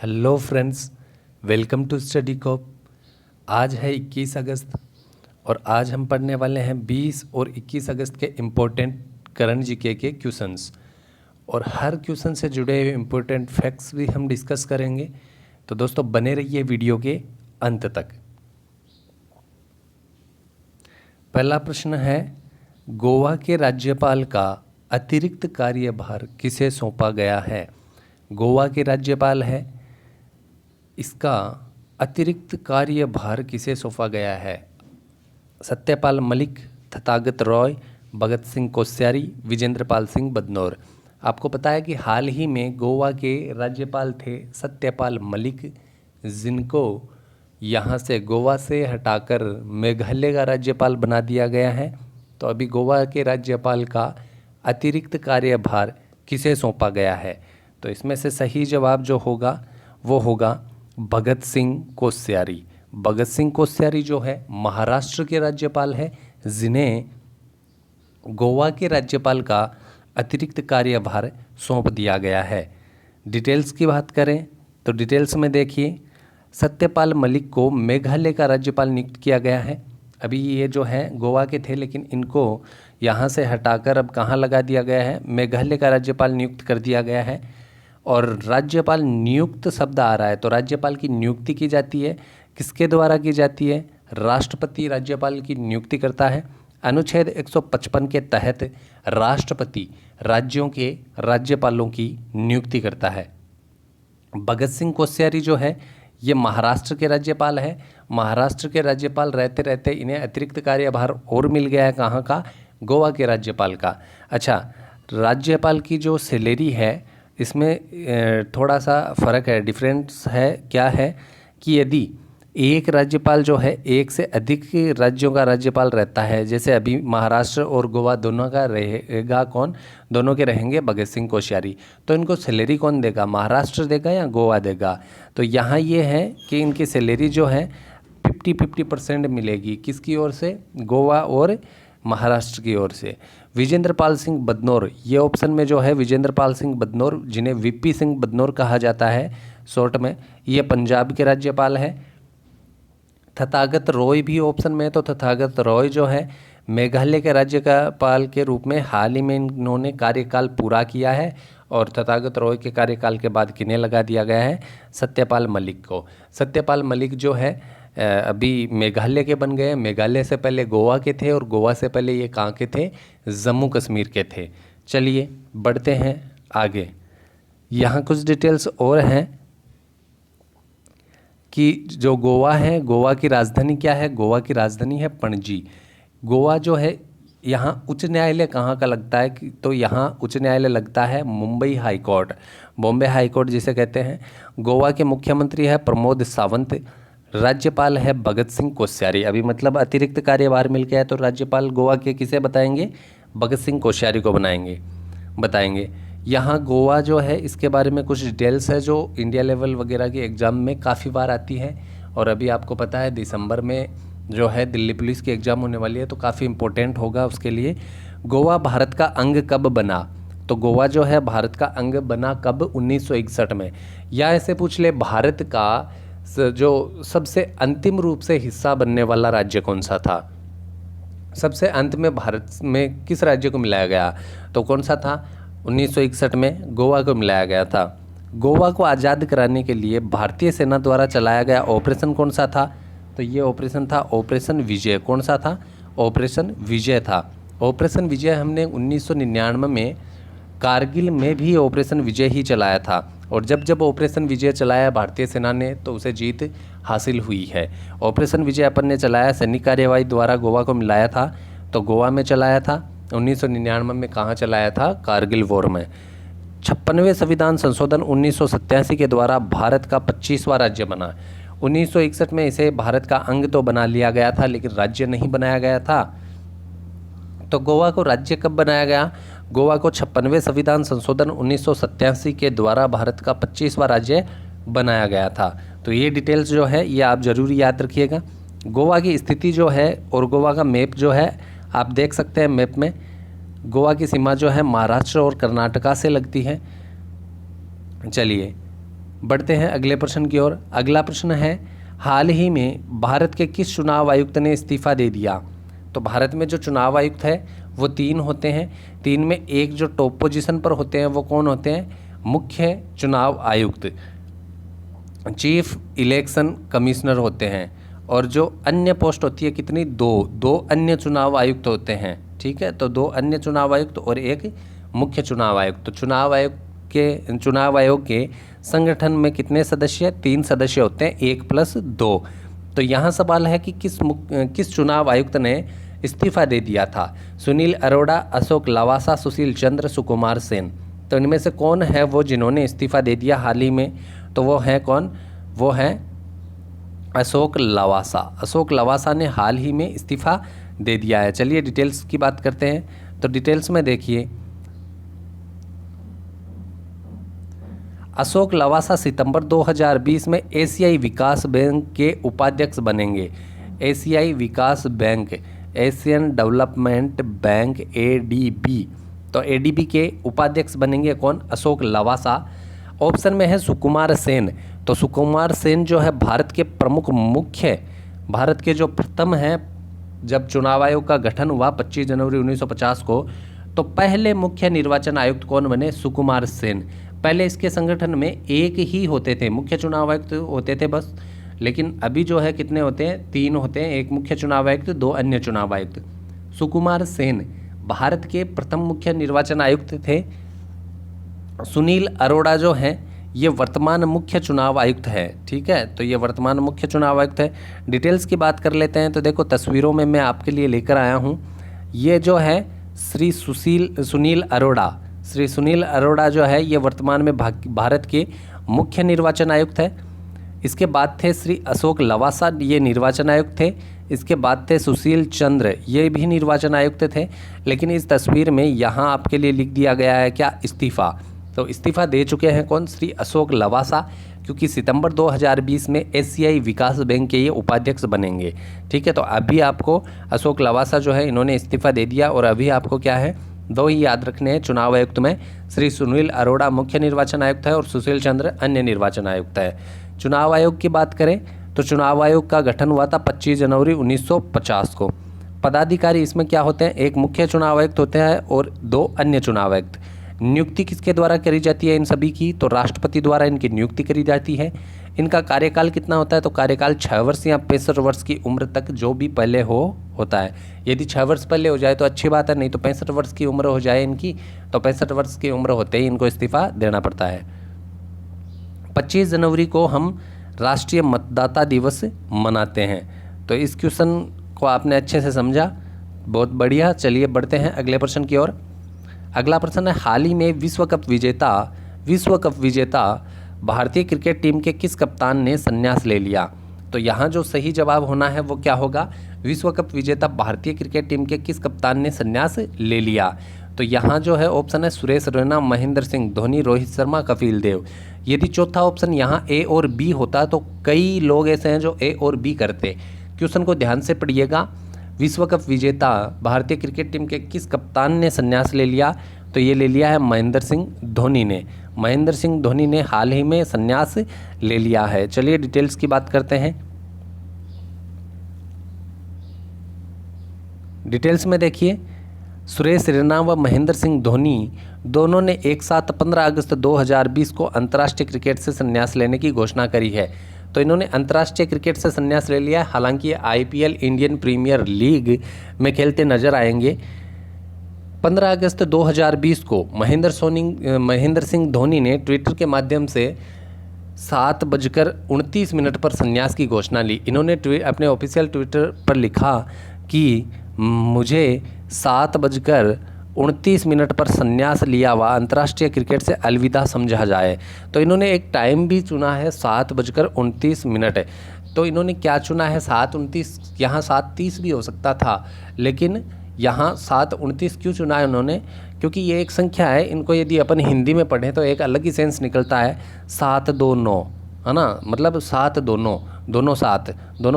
Hello friends, welcome to study cop. आज है 21 अगस्त और आज हम पढ़ने वाले हैं 20 और 21 अगस्त के इम्पोर्टेंट करंट जीके के क्वेश्चंस और हर क्वेश्चन से जुड़े हुए इम्पोर्टेंट फैक्ट्स भी हम डिस्कस करेंगे। तो दोस्तों बने रहिए वीडियो के अंत तक। पहला प्रश्न है, गोवा के राज्यपाल का अतिरिक्त कार्यभार किसे सौंपा गया है? गोवा के राज्यपाल है, इसका अतिरिक्त कार्यभार किसे सौंपा गया है? सत्यपाल मलिक, तथागत रॉय, भगत सिंह कोश्यारी, विजेंद्र पाल सिंह बदनौर। आपको पता है कि हाल ही में गोवा के राज्यपाल थे सत्यपाल मलिक, जिनको यहाँ से गोवा से हटाकर मेघालय का राज्यपाल बना दिया गया है। तो अभी गोवा के राज्यपाल का अतिरिक्त कार्यभार किसे सौंपा गया है? तो इसमें से सही जवाब जो होगा वो होगा भगत सिंह कोश्यारी। भगत सिंह कोश्यारी जो है महाराष्ट्र के राज्यपाल है, जिन्हें गोवा के राज्यपाल का अतिरिक्त कार्यभार सौंप दिया गया है। डिटेल्स की बात करें तो डिटेल्स में देखिए, सत्यपाल मलिक को मेघालय का राज्यपाल नियुक्त किया गया है। अभी ये जो है गोवा के थे, लेकिन इनको यहाँ से हटाकर अब कहाँ लगा दिया गया है? मेघालय का राज्यपाल नियुक्त कर दिया गया है। और राज्यपाल नियुक्त शब्द आ रहा है, तो राज्यपाल की नियुक्ति की जाती है, किसके द्वारा की जाती है? राष्ट्रपति राज्यपाल की नियुक्ति करता है। अनुच्छेद 155 के तहत राष्ट्रपति राज्यों के राज्यपालों की नियुक्ति करता है। भगत सिंह कोश्यारी जो है ये महाराष्ट्र के राज्यपाल है। महाराष्ट्र के राज्यपाल रहते रहते इन्हें अतिरिक्त कार्यभार और मिल गया है, कहाँ का? गोवा के राज्यपाल का। अच्छा, राज्यपाल की जो सैलरी है इसमें थोड़ा सा फ़र्क है, डिफरेंस है। क्या है कि यदि एक राज्यपाल जो है एक से अधिक राज्यों का राज्यपाल रहता है, जैसे अभी महाराष्ट्र और गोवा दोनों का रहेगा, कौन? दोनों के रहेंगे भगत सिंह कोश्यारी। तो इनको सैलरी कौन देगा? महाराष्ट्र देगा या गोवा देगा? तो यहाँ ये है कि इनकी सैलरी जो है 50-50% मिलेगी। किसकी ओर से? गोवा और महाराष्ट्र की ओर से। विजेंद्र पाल सिंह बदनौर, ये ऑप्शन में जो है विजेंद्र पाल सिंह बदनौर, जिन्हें वीपी सिंह बदनौर कहा जाता है शॉर्ट में, ये पंजाब के राज्यपाल है। तथागत रॉय भी ऑप्शन में है, तो तथागत रॉय जो है मेघालय के राज्यपाल के रूप में हाल ही में इन्होंने कार्यकाल पूरा किया है। और तथागत रॉय के कार्यकाल के बाद किन्हें लगा दिया गया है? सत्यपाल मलिक को। सत्यपाल मलिक जो है अभी मेघालय के बन गए। मेघालय से पहले गोवा के थे और गोवा से पहले ये कहाँ के थे? जम्मू कश्मीर के थे। चलिए बढ़ते हैं आगे। यहाँ कुछ डिटेल्स और हैं कि जो गोवा है, गोवा की राजधानी क्या है? गोवा की राजधानी है पणजी। गोवा जो है यहाँ उच्च न्यायालय कहाँ का लगता है? तो यहाँ उच्च न्यायालय लगता है Mumbai high court, Bombay high court जिसे कहते हैं। गोवा के मुख्यमंत्री है प्रमोद सावंत। राज्यपाल है भगत सिंह कोश्यारी। अभी मतलब अतिरिक्त कार्यभार मिल गया है, तो राज्यपाल गोवा के किसे बताएंगे? भगत सिंह कोश्यारी को बताएंगे। यहाँ गोवा जो है इसके बारे में कुछ डिटेल्स है जो इंडिया लेवल वगैरह के एग्ज़ाम में काफ़ी बार आती है। और अभी आपको पता है दिसंबर में जो है दिल्ली पुलिस की एग्ज़ाम होने वाली है, तो काफ़ी इंपॉर्टेंट होगा उसके लिए। गोवा भारत का अंग कब बना? तो गोवा जो है भारत का अंग बना कब? 1961 में। या ऐसे पूछ ले, भारत का जो सबसे अंतिम रूप से हिस्सा बनने वाला राज्य कौन सा था? सबसे अंत में भारत में किस राज्य को मिलाया गया? तो कौन सा था? 1961 में गोवा को मिलाया गया था। गोवा को आज़ाद कराने के लिए भारतीय सेना द्वारा चलाया गया ऑपरेशन कौन सा था? तो ये ऑपरेशन था ऑपरेशन विजय। कौन सा था? ऑपरेशन विजय था। ऑपरेशन विजय हमने 1999 में कारगिल में भी ऑपरेशन विजय ही चलाया था। और जब ऑपरेशन विजय चलाया भारतीय सेना ने तो उसे जीत हासिल हुई है। ऑपरेशन विजय अपन ने चलाया सैनिक कार्यवाही द्वारा गोवा को मिलाया था, तो गोवा में चलाया था। 1999 में कहाँ चलाया था? कारगिल वॉर में। 56वें संविधान संशोधन 1987 के द्वारा भारत का 25वां राज्य बना। 1961 में इसे भारत का अंग तो बना लिया गया था, लेकिन राज्य नहीं बनाया गया था। तो गोवा को राज्य कब बनाया गया? गोवा को 56वें संविधान संशोधन 1987 के द्वारा भारत का 25वां राज्य बनाया गया था। तो ये डिटेल्स जो है ये आप ज़रूर याद रखिएगा। गोवा की स्थिति जो है और गोवा का मैप जो है आप देख सकते हैं। मैप में गोवा की सीमा जो है महाराष्ट्र और कर्नाटका से लगती है। चलिए बढ़ते हैं अगले प्रश्न की ओर। अगला प्रश्न है, हाल ही में भारत के किस चुनाव आयुक्त ने इस्तीफा दे दिया? तो भारत में जो चुनाव आयुक्त है वो 3 होते हैं। 3 में एक जो टॉप पोजीशन पर होते हैं वो कौन होते हैं? मुख्य चुनाव आयुक्त, चीफ इलेक्शन कमिश्नर होते हैं। और जो अन्य पोस्ट होती है कितनी? 2 अन्य चुनाव आयुक्त होते हैं। ठीक है, तो 2 अन्य चुनाव आयुक्त और एक मुख्य चुनाव आयुक्त। तो चुनाव आयोग के संगठन में कितने सदस्य? 3 सदस्य होते हैं, 1+2। तो यहाँ सवाल है कि किस चुनाव आयुक्त ने इस्तीफा दे दिया था? सुनील अरोड़ा, अशोक लवासा, सुशील चंद्र, सुकुमार सेन। तो इनमें से कौन है वो जिन्होंने इस्तीफा दे दिया हाल ही में? तो वो है कौन? वो है अशोक लवासा। अशोक लवासा ने हाल ही में इस्तीफा दे दिया है। चलिए डिटेल्स की बात करते हैं। तो डिटेल्स में देखिए, अशोक लवासा सितंबर 2020 में एशियाई विकास बैंक के उपाध्यक्ष बनेंगे। एशियाई विकास bank, Asian development bank, ADB. तो एडीबी के उपाध्यक्ष बनेंगे कौन? अशोक लवासा। ऑप्शन में है सुकुमार सेन। तो सुकुमार सेन जो है भारत के जो प्रथम हैं, जब चुनाव आयोग का गठन हुआ 25 जनवरी 1950 को, तो पहले मुख्य निर्वाचन आयुक्त कौन बने? सुकुमार सेन। पहले इसके संगठन में एक ही होते थे, मुख्य चुनाव आयुक्त होते थे बस। लेकिन अभी जो है कितने होते हैं? 3 होते हैं, एक मुख्य चुनाव आयुक्त, 2 अन्य चुनाव आयुक्त। सुकुमार सेन भारत के प्रथम मुख्य निर्वाचन आयुक्त थे। सुनील अरोड़ा जो हैं ये वर्तमान मुख्य चुनाव आयुक्त है। ठीक है, तो ये वर्तमान मुख्य चुनाव आयुक्त है। डिटेल्स की बात कर लेते हैं। तो देखो तस्वीरों में मैं आपके लिए लेकर आया हूँ। ये जो है श्री सुनील अरोड़ा, श्री सुनील अरोड़ा जो है ये वर्तमान में भारत के मुख्य निर्वाचन आयुक्त है। इसके बाद थे श्री अशोक लवासा, ये निर्वाचन आयुक्त थे। इसके बाद थे सुशील चंद्र, ये भी निर्वाचन आयुक्त थे। लेकिन इस तस्वीर में यहाँ आपके लिए लिख दिया गया है क्या? इस्तीफा। तो इस्तीफा दे चुके हैं कौन? श्री अशोक लवासा, क्योंकि सितंबर 2020 में एशियाई विकास बैंक के ये उपाध्यक्ष बनेंगे। ठीक है, तो अभी आपको अशोक लवासा जो है इन्होंने इस्तीफा दे दिया। और अभी आपको क्या है? 2 ही याद रखने हैं चुनाव आयुक्त में। श्री सुनील अरोड़ा मुख्य निर्वाचन आयुक्त है और सुशील चंद्र अन्य निर्वाचन आयुक्त है। चुनाव आयोग की बात करें तो चुनाव आयोग का गठन हुआ था 25 जनवरी 1950 को। पदाधिकारी इसमें क्या होते हैं? एक मुख्य चुनाव आयुक्त होते हैं और 2 अन्य चुनाव आयुक्त। नियुक्ति किसके द्वारा करी जाती है इन सभी की? तो राष्ट्रपति द्वारा इनकी नियुक्ति करी जाती है। इनका कार्यकाल कितना होता है? तो कार्यकाल 6 वर्ष या 65 वर्ष की उम्र तक जो भी पहले होता है। यदि 6 वर्ष पहले हो जाए तो अच्छी बात है, नहीं तो 65 वर्ष की उम्र हो जाए इनकी, तो 65 वर्ष की उम्र होते ही इनको इस्तीफा देना पड़ता है। 25 जनवरी को हम राष्ट्रीय मतदाता दिवस मनाते हैं। तो इस क्वेश्चन को आपने अच्छे से समझा, बहुत बढ़िया। चलिए बढ़ते हैं अगले प्रश्न की ओर। अगला प्रश्न है, हाल ही में विश्व कप विजेता भारतीय क्रिकेट टीम के किस कप्तान ने संन्यास ले लिया? तो यहाँ जो सही जवाब होना है वो क्या होगा? विश्व कप विजेता भारतीय क्रिकेट टीम के किस कप्तान ने संन्यास ले लिया? तो यहाँ जो है ऑप्शन है सुरेश रैना, महेंद्र सिंह धोनी, रोहित शर्मा, कपिल देव। यदि चौथा ऑप्शन यहाँ ए और बी होता तो कई लोग ऐसे हैं जो ए और बी करते। क्वेश्चन को ध्यान से पढ़िएगा। विश्व कप विजेता भारतीय क्रिकेट टीम के किस कप्तान ने संन्यास ले लिया? तो ये ले लिया है महेंद्र सिंह धोनी ने। महेंद्र सिंह धोनी ने हाल ही में संन्यास ले लिया है। चलिए डिटेल्स की बात करते हैं। डिटेल्स में देखिए, सुरेश रैना व महेंद्र सिंह धोनी दोनों ने एक साथ 15 अगस्त 2020 को अंतर्राष्ट्रीय क्रिकेट से संन्यास लेने की घोषणा करी है। तो इन्होंने अंतर्राष्ट्रीय क्रिकेट से संन्यास ले लिया है। हालांकि ये आईपीएल इंडियन प्रीमियर लीग में खेलते नजर आएंगे। 15 अगस्त 2020 को महेंद्र सिंह धोनी ने ट्विटर के माध्यम से 7:29 पर संन्यास की घोषणा ली। इन्होंने अपने ऑफिशियल ट्विटर पर लिखा कि मुझे 7:29 पर संन्यास लिया हुआ अंतर्राष्ट्रीय क्रिकेट से अलविदा समझा जाए। तो इन्होंने एक टाइम भी चुना है 7:29। तो इन्होंने क्या चुना है? 7:29। यहाँ 7:30 भी हो सकता था, लेकिन यहाँ 7:29 क्यों चुना है उन्होंने? क्योंकि ये एक संख्या है, इनको यदि अपन हिंदी में पढ़ें तो एक अलग ही सेंस निकलता है। 729 है ना, मतलब 7 दोनों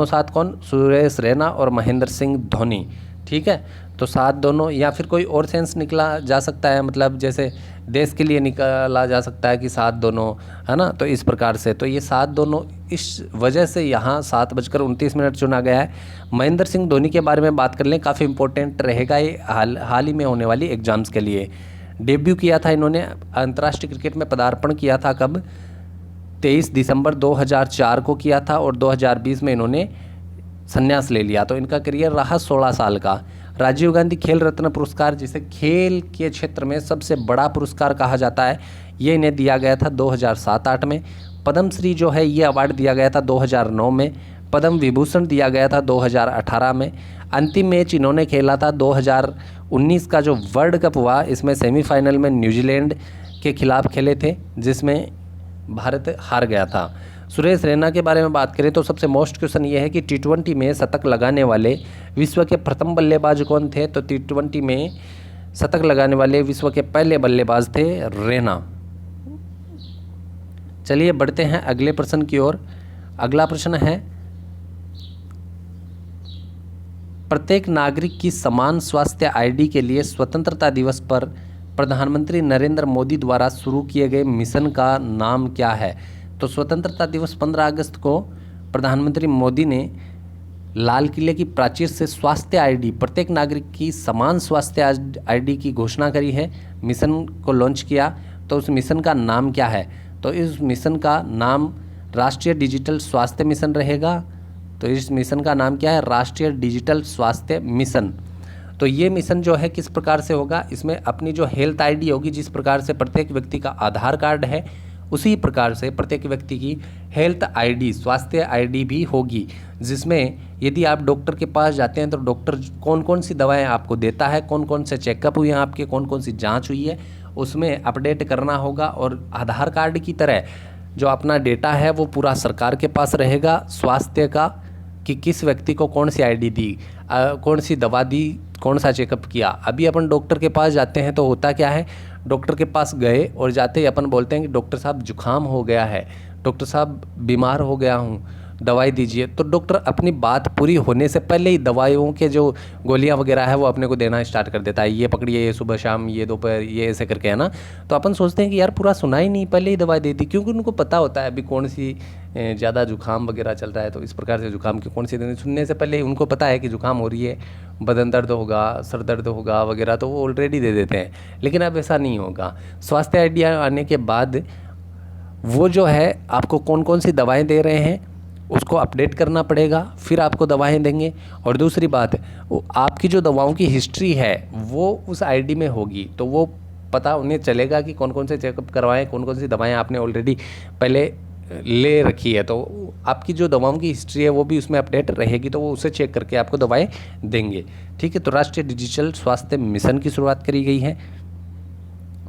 सात कौन? सुरेश रैना और महेंद्र सिंह धोनी। ठीक है, तो 7 दोनों, या फिर कोई और सेंस निकला जा सकता है, मतलब जैसे देश के लिए निकाला जा सकता है कि 7 दोनों, है ना। तो इस प्रकार से तो ये 7 दोनों इस वजह से यहाँ 7:29 चुना गया है। महेंद्र सिंह धोनी के बारे में बात कर लें, काफ़ी इंपॉर्टेंट रहेगा ये हाल ही में होने वाली एग्जाम्स के लिए। डेब्यू किया था इन्होंने, अंतर्राष्ट्रीय क्रिकेट में पदार्पण किया था कब, 23 दिसंबर 2004 को किया था और 2020 में इन्होंने संन्यास ले लिया। तो इनका करियर रहा 16 साल का। राजीव गांधी खेल रत्न पुरस्कार, जिसे खेल के क्षेत्र में सबसे बड़ा पुरस्कार कहा जाता है, ये इन्हें दिया गया था 2007-8 में। पद्मश्री जो है ये अवार्ड दिया गया था 2009 में। पद्म विभूषण दिया गया था 2018 में। अंतिम मैच इन्होंने खेला था 2019 का जो वर्ल्ड कप हुआ, इसमें सेमीफाइनल में न्यूजीलैंड के खिलाफ खेले थे, जिसमें भारत हार गया था। सुरेश रैना के बारे में बात करें तो सबसे मोस्ट क्वेश्चन ये है कि T20 में शतक लगाने वाले विश्व के प्रथम बल्लेबाज कौन थे। तो T20 में शतक लगाने वाले विश्व के पहले बल्लेबाज थे रैना। चलिए बढ़ते हैं अगले प्रश्न की ओर। अगला प्रश्न है, प्रत्येक नागरिक की समान स्वास्थ्य आईडी के लिए स्वतंत्रता दिवस पर प्रधानमंत्री नरेंद्र मोदी द्वारा शुरू किए गए मिशन का नाम क्या है। तो स्वतंत्रता दिवस 15 अगस्त को प्रधानमंत्री मोदी ने लाल किले की प्राचीर से स्वास्थ्य आईडी, प्रत्येक नागरिक की समान स्वास्थ्य आईडी की घोषणा करी है, मिशन को लॉन्च किया। तो उस मिशन का नाम क्या है। तो इस मिशन का नाम राष्ट्रीय डिजिटल स्वास्थ्य मिशन रहेगा। तो इस मिशन का नाम क्या है, राष्ट्रीय डिजिटल स्वास्थ्य मिशन। तो ये मिशन जो है किस प्रकार से होगा, इसमें अपनी जो हेल्थ आईडी होगी, जिस प्रकार से प्रत्येक व्यक्ति का आधार कार्ड है, उसी प्रकार से प्रत्येक व्यक्ति की हेल्थ आईडी, स्वास्थ्य आईडी भी होगी, जिसमें यदि आप डॉक्टर के पास जाते हैं तो डॉक्टर कौन कौन सी दवाएं आपको देता है, कौन कौन से चेकअप हुए हैं आपके, कौन कौन सी जांच हुई है, उसमें अपडेट करना होगा। और आधार कार्ड की तरह जो अपना डेटा है वो पूरा सरकार के पास रहेगा स्वास्थ्य का, कि किस व्यक्ति को कौन सी आईडी दी, कौन सी दवा दी, कौन सा चेकअप किया। अभी अपन डॉक्टर के पास जाते हैं तो होता क्या है, डॉक्टर के पास गए और जाते ही अपन बोलते हैं कि डॉक्टर साहब जुकाम हो गया है, डॉक्टर साहब बीमार हो गया हूँ, दवाई दीजिए। तो डॉक्टर अपनी बात पूरी होने से पहले ही दवाइयों के जो गोलियां वगैरह है वो अपने को देना स्टार्ट कर देता है, ये पकड़िए, ये सुबह शाम, ये दोपहर, ये ऐसे करके, है ना। तो अपन सोचते हैं कि यार पूरा सुना ही नहीं, पहले ही दवाई दे दी, क्योंकि उनको पता होता है अभी कौन सी ज़्यादा जुकाम वगैरह चल रहा है, तो इस प्रकार से जुकाम की कौन सी देनी, सुनने से पहले ही उनको पता है कि जुकाम हो रही है, बदन दर्द होगा, सर दर्द होगा वगैरह, तो वो ऑलरेडी दे देते हैं। लेकिन अब ऐसा नहीं होगा। स्वास्थ्य आइडिया आने के बाद वो जो है आपको कौन कौन सी दवाएं दे रहे हैं उसको अपडेट करना पड़ेगा, फिर आपको दवाएं देंगे। और दूसरी बात, वो आपकी जो दवाओं की हिस्ट्री है वो उस आईडी में होगी, तो वो पता उन्हें चलेगा कि कौन कौन से चेकअप करवाएं, कौन कौन सी दवाएं आपने ऑलरेडी पहले ले रखी है। तो आपकी जो दवाओं की हिस्ट्री है वो भी उसमें अपडेट रहेगी, तो वो उसे चेक करके आपको दवाएं देंगे। ठीक है, तो राष्ट्रीय डिजिटल स्वास्थ्य मिशन की शुरुआत करी गई है।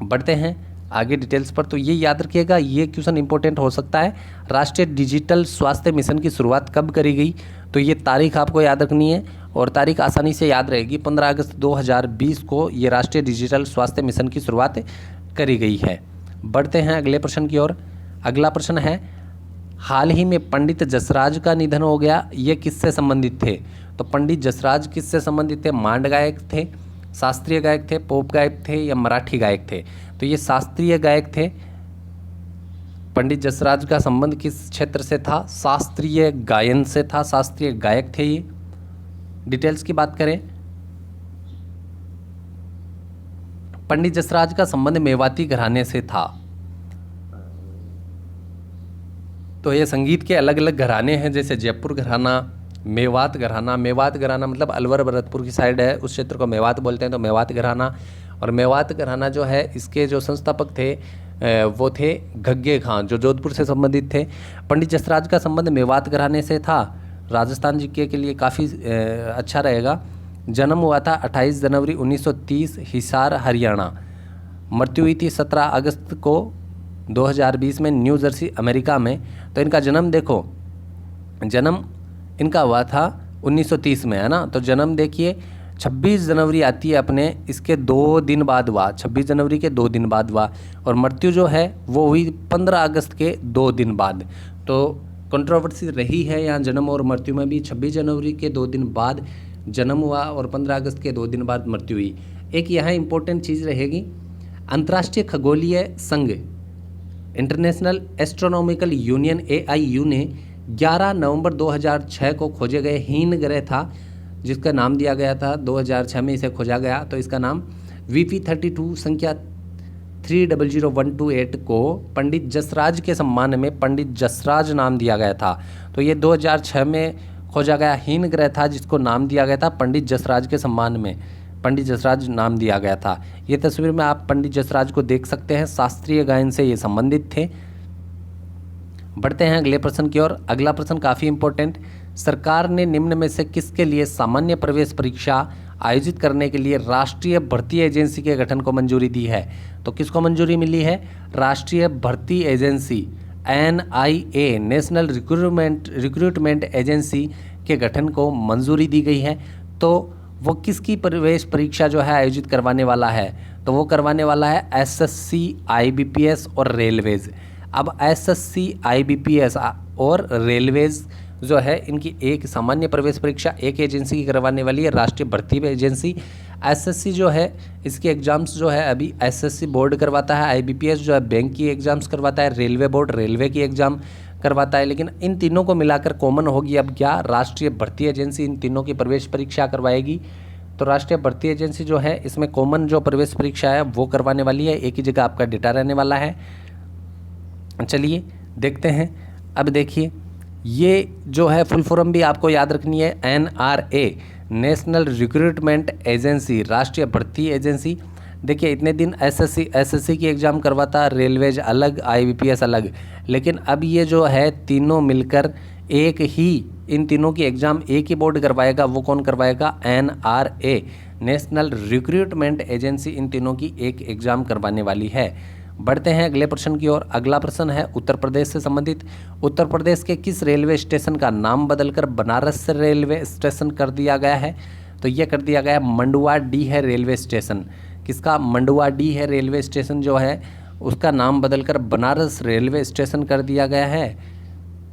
बढ़ते हैं आगे डिटेल्स पर। तो ये याद रखिएगा, ये क्वेश्चन इंपॉर्टेंट हो सकता है, राष्ट्रीय डिजिटल स्वास्थ्य मिशन की शुरुआत कब करी गई। तो ये तारीख आपको याद रखनी है और तारीख आसानी से याद रहेगी। 15 अगस्त 2020 को ये राष्ट्रीय डिजिटल स्वास्थ्य मिशन की शुरुआत करी गई है। बढ़ते हैं अगले प्रश्न की ओर। अगला प्रश्न है, हाल ही में पंडित जसराज का निधन हो गया, ये किससे संबंधित थे। तो पंडित जसराज किससे संबंधित थे, मांड गायक थे, शास्त्रीय गायक थे, पोप गायक थे या मराठी गायक थे। तो ये शास्त्रीय गायक थे। पंडित जसराज का संबंध किस क्षेत्र से था, शास्त्रीय गायन से था, शास्त्रीय गायक थे ये। डिटेल्स की बात करें, पंडित जसराज का संबंध मेवाती घराने से था। तो ये संगीत के अलग अलग घराने हैं, जैसे जयपुर घराना, मेवात घराना। मेवात घराना मतलब अलवर भरतपुर की साइड है, उस क्षेत्र को मेवात बोलते हैं, तो मेवात घराना। और मेवात घराना जो है इसके जो संस्थापक थे वो थे घग्गे खां, जो जोधपुर से संबंधित थे। पंडित जसराज का संबंध मेवात घराने से था। राजस्थान जी के लिए काफ़ी अच्छा रहेगा। जन्म हुआ था 28 जनवरी 1930 हिसार हरियाणा। मृत्यु हुई थी 17 अगस्त को 2020 में न्यू जर्सी अमेरिका में। तो इनका जन्म देखो, जन्म इनका हुआ था 1930 में, है ना। तो जन्म देखिए 26 जनवरी आती है अपने, इसके 2 दिन बाद हुआ, 26 जनवरी के 2 दिन बाद हुआ। और मृत्यु जो है वो हुई 15 अगस्त के 2 दिन बाद। तो कंट्रोवर्सी रही है यहाँ जन्म और मृत्यु में भी। 26 जनवरी के 2 दिन बाद जन्म हुआ और 15 अगस्त के 2 दिन बाद मृत्यु हुई। एक यहाँ इंपॉर्टेंट चीज़ रहेगी, अंतर्राष्ट्रीय खगोलीय संघ इंटरनेशनल एस्ट्रोनॉमिकल यूनियन AIU ने 11 नवंबर 2006 को खोजे गए हीन ग्रह था, जिसका नाम दिया गया था, 2006 में इसे खोजा गया, तो इसका नाम VP32 संख्या 300128 को पंडित जसराज के सम्मान में पंडित जसराज नाम दिया गया था। तो ये 2006 में खोजा गया हीन ग्रह था, जिसको नाम दिया गया था पंडित जसराज के सम्मान में, पंडित जसराज नाम दिया गया था। ये तस्वीर में आप पंडित जसराज को देख सकते हैं, शास्त्रीय गायन से ये संबंधित थे। बढ़ते हैं अगले प्रश्न की ओर। अगला प्रश्न काफ़ी इंपॉर्टेंट। सरकार ने निम्न में से किसके लिए सामान्य प्रवेश परीक्षा आयोजित करने के लिए राष्ट्रीय भर्ती एजेंसी के गठन को मंजूरी दी है? तो किसको मंजूरी मिली है? राष्ट्रीय भर्ती agency NIA, national recruitment agency के गठन को मंजूरी दी गई है। तो वो किसकी प्रवेश परीक्षा जो है आयोजित करवाने वाला है? तो वो करवाने वाला है SSC, IBPS और रेलवेज़। अब SSC, IBPS और रेलवेज़ जो है, इनकी एक सामान्य प्रवेश परीक्षा एक एजेंसी की करवाने वाली है, राष्ट्रीय भर्ती एजेंसी। SSC जो है, इसके एग्ज़ाम्स जो है अभी SSC बोर्ड करवाता है, IBPS जो है बैंक की एग्ज़ाम्स करवाता है, रेलवे बोर्ड रेलवे की एग्ज़ाम करवाता है। लेकिन इन तीनों को मिलाकर कॉमन होगी अब क्या? राष्ट्रीय भर्ती एजेंसी इन तीनों की प्रवेश परीक्षा करवाएगी। तो राष्ट्रीय भर्ती एजेंसी जो है, इसमें कॉमन जो प्रवेश परीक्षा है वो करवाने वाली है, एक ही जगह आपका डेटा रहने वाला है। चलिए देखते हैं। अब देखिए, ये जो है फुल फॉर्म भी आपको याद रखनी है, NRA, नेशनल रिक्रूटमेंट एजेंसी, राष्ट्रीय भर्ती एजेंसी। देखिए इतने दिन SSC की एग्ज़ाम करवाता, रेलवेज अलग, IBPS अलग, लेकिन अब ये जो है तीनों मिलकर एक ही, इन तीनों की एग्ज़ाम एक ही बोर्ड करवाएगा। वो कौन करवाएगा? NRA, नेशनल रिक्रूटमेंट एजेंसी इन तीनों की एक एग्ज़ाम करवाने वाली है। बढ़ते हैं अगले प्रश्न की ओर। अगला प्रश्न है उत्तर प्रदेश से संबंधित। उत्तर प्रदेश के किस रेलवे स्टेशन का नाम बदलकर बनारस रेलवे स्टेशन कर दिया गया है? तो ये कर दिया गया मंडुआडीह है रेलवे स्टेशन। किसका? मंडुआडीह है रेलवे स्टेशन जो है, उसका नाम बदलकर बनारस रेलवे स्टेशन कर दिया गया है।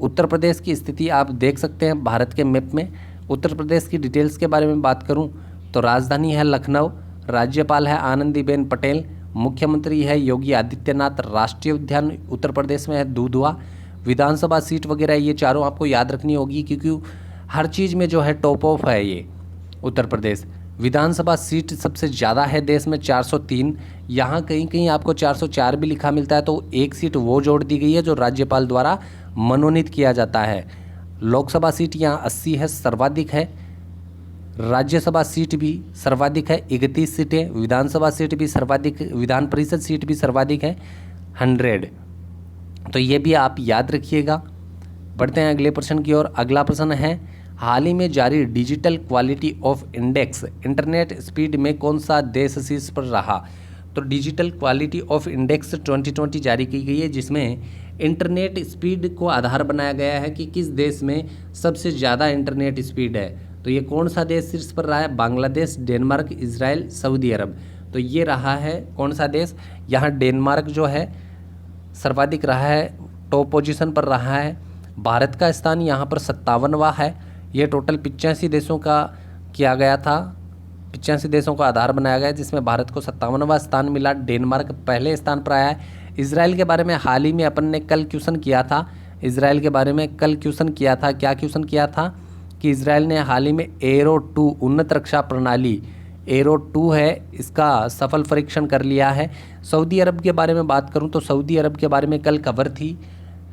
उत्तर प्रदेश की स्थिति आप देख सकते हैं भारत के मैप में। उत्तर प्रदेश की डिटेल्स के बारे में बात करूं तो राजधानी है लखनऊ, राज्यपाल है आनंदीबेन पटेल, मुख्यमंत्री है योगी आदित्यनाथ, राष्ट्रीय उद्यान उत्तर प्रदेश में है दुधवा, विधानसभा सीट वगैरह ये चारों आपको याद रखनी होगी, क्योंकि हर चीज़ में जो है टॉप ऑफ है ये उत्तर प्रदेश। विधानसभा सीट सबसे ज़्यादा है देश में 403, यहाँ कहीं कहीं आपको 404 भी लिखा मिलता है, तो एक सीट वो जोड़ दी गई है जो राज्यपाल द्वारा मनोनीत किया जाता है। लोकसभा सीट यहाँ 80 है, सर्वाधिक है। राज्यसभा सीट भी सर्वाधिक है, 31 सीटें। विधानसभा सीट भी सर्वाधिक, विधान परिषद सीट भी सर्वाधिक है, 100। तो ये भी आप याद रखिएगा। बढ़ते हैं अगले प्रश्न की ओर। अगला प्रश्न है, हाल ही में जारी digital quality of index internet speed में कौन सा देश शीर्ष पर रहा? तो डिजिटल क्वालिटी ऑफ इंडेक्स 2020 जारी की गई है, जिसमें इंटरनेट स्पीड को आधार बनाया गया है कि किस देश में सबसे ज़्यादा इंटरनेट स्पीड है। तो ये कौन सा देश शीर्ष पर रहा है? बांग्लादेश, डेनमार्क, इजराइल, सऊदी अरब। तो ये रहा है कौन सा देश? यहाँ डेनमार्क जो है सर्वाधिक रहा है, टॉप पोजीशन पर रहा है। भारत का स्थान यहाँ पर 57वां है। ये टोटल 85 देशों का किया गया था, 85 देशों का आधार बनाया गया, जिसमें भारत को 57वां स्थान मिला। डेनमार्क पहले स्थान पर आया है। इजराइल के बारे में हाल ही में अपन ने कल क्वेश्चन किया था, इजराइल के बारे में कल क्वेश्चन किया था। क्या क्वेश्चन किया था? कि इजराइल ने हाल ही में एरो 2 उन्नत रक्षा प्रणाली, एरो 2 है, इसका सफल परीक्षण कर लिया है। सऊदी अरब के बारे में बात करूं तो सऊदी अरब के बारे में कल खबर थी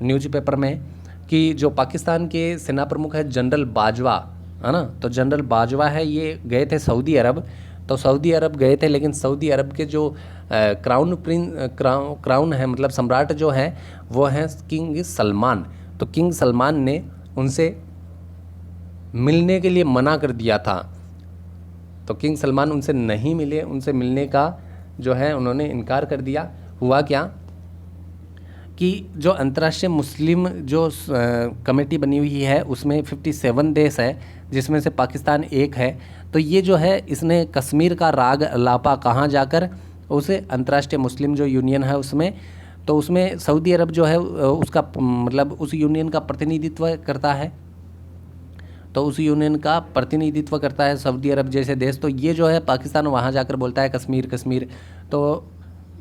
न्यूज़पेपर में कि जो पाकिस्तान के सेना प्रमुख है जनरल बाजवा, है ना, तो जनरल बाजवा है, ये गए थे सऊदी अरब। तो सऊदी अरब गए थे, लेकिन सऊदी अरब के जो क्राउन है, मतलब सम्राट जो है वो हैं किंग सलमान। तो किंग सलमान ने उनसे मिलने के लिए मना कर दिया था। तो किंग सलमान उनसे नहीं मिले, उनसे मिलने का जो है उन्होंने इनकार कर दिया। हुआ क्या कि जो अंतर्राष्ट्रीय मुस्लिम जो कमेटी बनी हुई है उसमें 57 देश है, जिसमें से पाकिस्तान एक है। तो ये जो है इसने कश्मीर का राग अलापा कहाँ जाकर उसे अंतर्राष्ट्रीय मुस्लिम जो यूनियन है उसमें, तो उसमें सऊदी अरब जो है उसका मतलब उस यूनियन का प्रतिनिधित्व करता है। तो उस यूनियन का प्रतिनिधित्व करता है सऊदी अरब जैसे देश। तो ये जो है पाकिस्तान वहाँ जाकर बोलता है कश्मीर कश्मीर। तो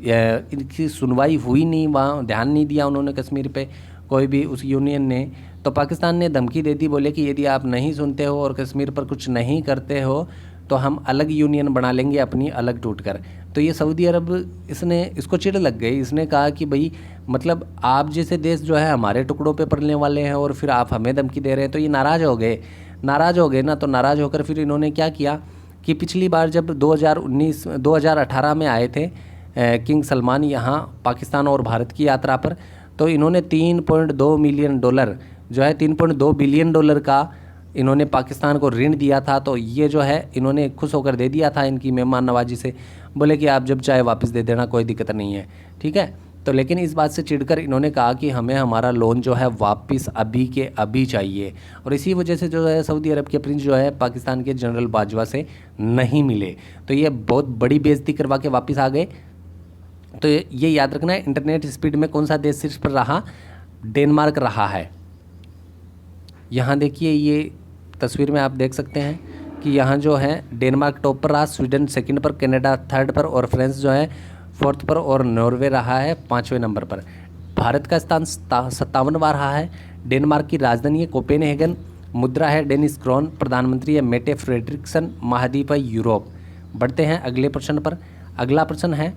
इनकी सुनवाई हुई नहीं, वहाँ ध्यान नहीं दिया उन्होंने कश्मीर पे कोई भी उस यूनियन ने। तो पाकिस्तान ने धमकी दे दी, बोले कि यदि आप नहीं सुनते हो और कश्मीर पर कुछ नहीं करते हो तो हम अलग यूनियन बना लेंगे अपनी, अलग टूटकर। तो ये सऊदी अरब इसको चिढ़ लग गई। इसने कहा कि भाई मतलब आप जैसे देश जो है हमारे टुकड़ों पे पड़ने वाले हैं और फिर आप हमें धमकी दे रहे हैं। तो ये नाराज़ हो गए ना। तो नाराज़ होकर फिर इन्होंने क्या किया कि पिछली बार जब 2018 में आए थे किंग सलमान यहाँ पाकिस्तान और भारत की यात्रा पर, तो इन्होंने $3.2 मिलियन जो है $3.2 बिलियन का इन्होंने पाकिस्तान को ऋण दिया था। तो ये जो है इन्होंने खुश होकर दे दिया था इनकी मेहमान नवाजी से, बोले कि आप जब चाहे वापस दे देना, कोई दिक्कत नहीं है, ठीक है। तो लेकिन इस बात से चिढ़कर इन्होंने कहा कि हमें हमारा लोन जो है वापस अभी के अभी चाहिए। और इसी वजह से जो है सऊदी अरब के प्रिंस जो है पाकिस्तान के जनरल बाजवा से नहीं मिले। तो ये बहुत बड़ी बेइज्जती करवा के वापस आ गए। तो ये याद रखना है, इंटरनेट स्पीड में कौन सा देश शीर्ष पर रहा? डेनमार्क रहा है। यहाँ देखिए, ये तस्वीर में आप देख सकते हैं कि यहाँ जो है डेनमार्क टॉप पर रहा, स्वीडन सेकंड पर, कनाडा थर्ड पर और फ्रांस जो है फोर्थ पर और नॉर्वे रहा है 5वें नंबर पर। भारत का स्थान 57वां रहा है। डेनमार्क की राजधानी है कोपेनहेगन, मुद्रा है डेनिश क्रोन, प्रधानमंत्री है मेटे फ्रेडरिक्सन, महाद्वीप है यूरोप। बढ़ते हैं अगले प्रश्न पर। अगला प्रश्न है,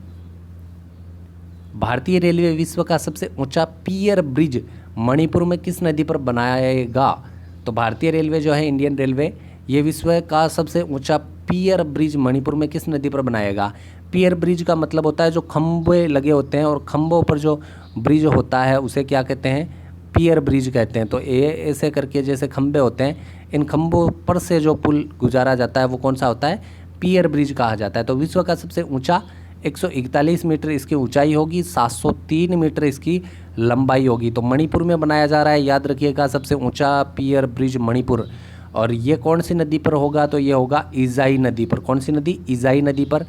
भारतीय रेलवे विश्व का सबसे ऊंचा पियर ब्रिज मणिपुर में किस नदी पर बनाएगा? तो भारतीय रेलवे जो है, इंडियन रेलवे, ये विश्व का सबसे ऊंचा पियर ब्रिज मणिपुर में किस नदी पर बनाएगा? पियर ब्रिज का मतलब होता है जो खंभे लगे होते हैं और खंभों पर जो ब्रिज होता है उसे क्या कहते हैं? पियर ब्रिज कहते हैं। तो ऐसे करके जैसे खंभे होते हैं, इन खंभों पर से जो पुल गुजारा जाता है वो कौन सा होता है? पियर ब्रिज कहा जाता है। तो विश्व का सबसे ऊंचा 141 मीटर इसकी ऊंचाई होगी, 703 मीटर इसकी लंबाई होगी। तो मणिपुर में बनाया जा रहा है, याद रखिएगा, सबसे ऊंचा पियर ब्रिज मणिपुर। और ये कौन सी नदी पर होगा? तो ये होगा इजाई नदी पर। कौन सी नदी? इजाई नदी पर।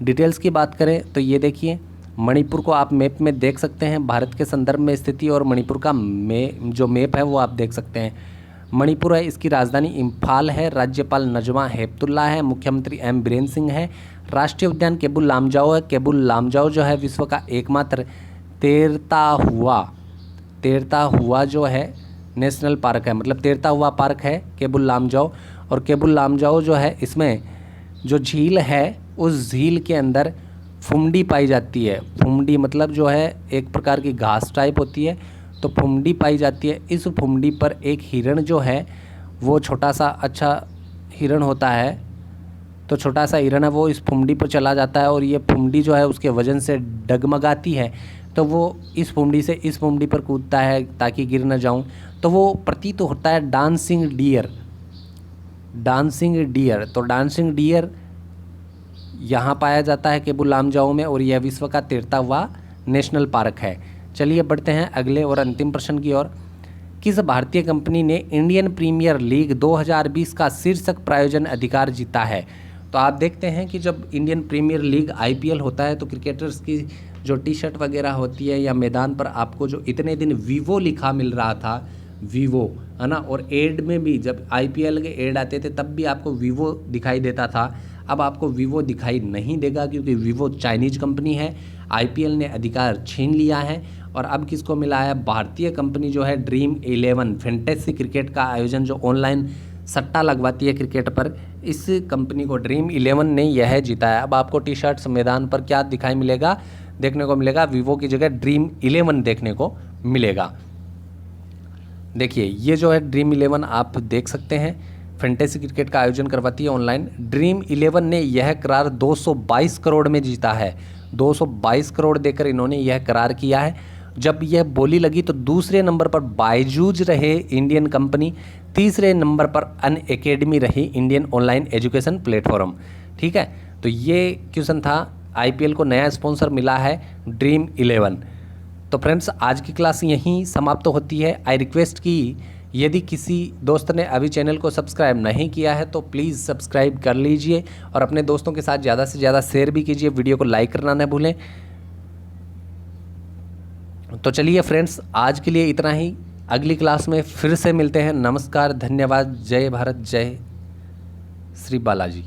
डिटेल्स की बात करें तो ये देखिए, मणिपुर को आप मैप में देख सकते हैं, भारत के संदर्भ में स्थिति और मणिपुर का जो मैप है वो आप देख सकते हैं। मणिपुर है, इसकी राजधानी इम्फाल है, राज्यपाल नजमा हेपतुल्ला है, मुख्यमंत्री एम बीरेन सिंह है, राष्ट्रीय उद्यान केबुल लामजाओ है। केबुल लामजाओ जो है विश्व का एकमात्र तैरता हुआ जो है नेशनल पार्क है, मतलब तैरता हुआ पार्क है केबुल लामजाओ। और केबुल लामजाओ जो है, इसमें जो झील है उस झील के अंदर फुमडी पाई जाती है। फुमडी मतलब जो है एक प्रकार की घास टाइप होती है, तो फुमडी पाई जाती है। इस फुमडी पर एक हिरण जो है वो छोटा सा अच्छा हिरण होता है, तो छोटा सा हिरण है वो इस फुमडी पर चला जाता है और ये फुमडी जो है उसके वजन से डगमगाती है, तो वो इस फुमडी से इस फुमडी पर कूदता है ताकि गिर न जाऊं। तो वो प्रतीत होता है डांसिंग डियर। तो डांसिंग डियर यहाँ पाया जाता है केबुल लामजाओ में, और यह विश्व का तैरता हुआ नेशनल पार्क है। चलिए बढ़ते हैं अगले और अंतिम प्रश्न की ओर। किस भारतीय कंपनी ने इंडियन प्रीमियर लीग 2020 का शीर्षक प्रायोजन अधिकार जीता है? तो आप देखते हैं कि जब इंडियन प्रीमियर लीग IPL होता है तो क्रिकेटर्स की जो टी-शर्ट वगैरह होती है या मैदान पर आपको जो इतने दिन वीवो लिखा मिल रहा था, वीवो है ना, और एड में भी जब IPL के एड आते थे तब भी आपको वीवो दिखाई देता था। अब आपको वीवो दिखाई नहीं देगा क्योंकि वीवो चाइनीज कंपनी है, IPL ने अधिकार छीन लिया है। और अब किसको मिला है? भारतीय कंपनी जो है ड्रीम 11 फैंटेसी क्रिकेट का आयोजन जो ऑनलाइन सट्टा लगवाती है क्रिकेट पर, इस कंपनी को ड्रीम 11 ने यह जीता है। अब आपको टी-शर्ट्स मैदान पर क्या दिखाई मिलेगा? देखने को मिलेगा वीवो की जगह ड्रीम 11 देखने को मिलेगा। देखिए ये जो है ड्रीम 11 आप देख सकते हैं, फैंटेसी क्रिकेट का आयोजन करवाती है ऑनलाइन। ड्रीम 11 ने यह करार 222 करोड़ में जीता है। 222 करोड़ देकर इन्होंने यह करार किया है। जब यह बोली लगी तो दूसरे नंबर पर बायजूज रहे इंडियन कंपनी, तीसरे नंबर पर अनअकैडमी रही इंडियन ऑनलाइन एजुकेशन प्लेटफॉर्म। ठीक है, तो ये क्वेश्चन था। IPL को नया स्पॉन्सर मिला है ड्रीम 11। तो फ्रेंड्स आज की क्लास यहीं समाप्त होती है। आई रिक्वेस्ट की यदि किसी दोस्त ने अभी चैनल को सब्सक्राइब नहीं किया है तो प्लीज़ सब्सक्राइब कर लीजिए और अपने दोस्तों के साथ ज़्यादा से ज़्यादा शेयर भी कीजिए। वीडियो को लाइक करना न भूलें। तो चलिए फ्रेंड्स आज के लिए इतना ही। अगली क्लास में फिर से मिलते हैं। नमस्कार, धन्यवाद, जय भारत, जय श्री बालाजी।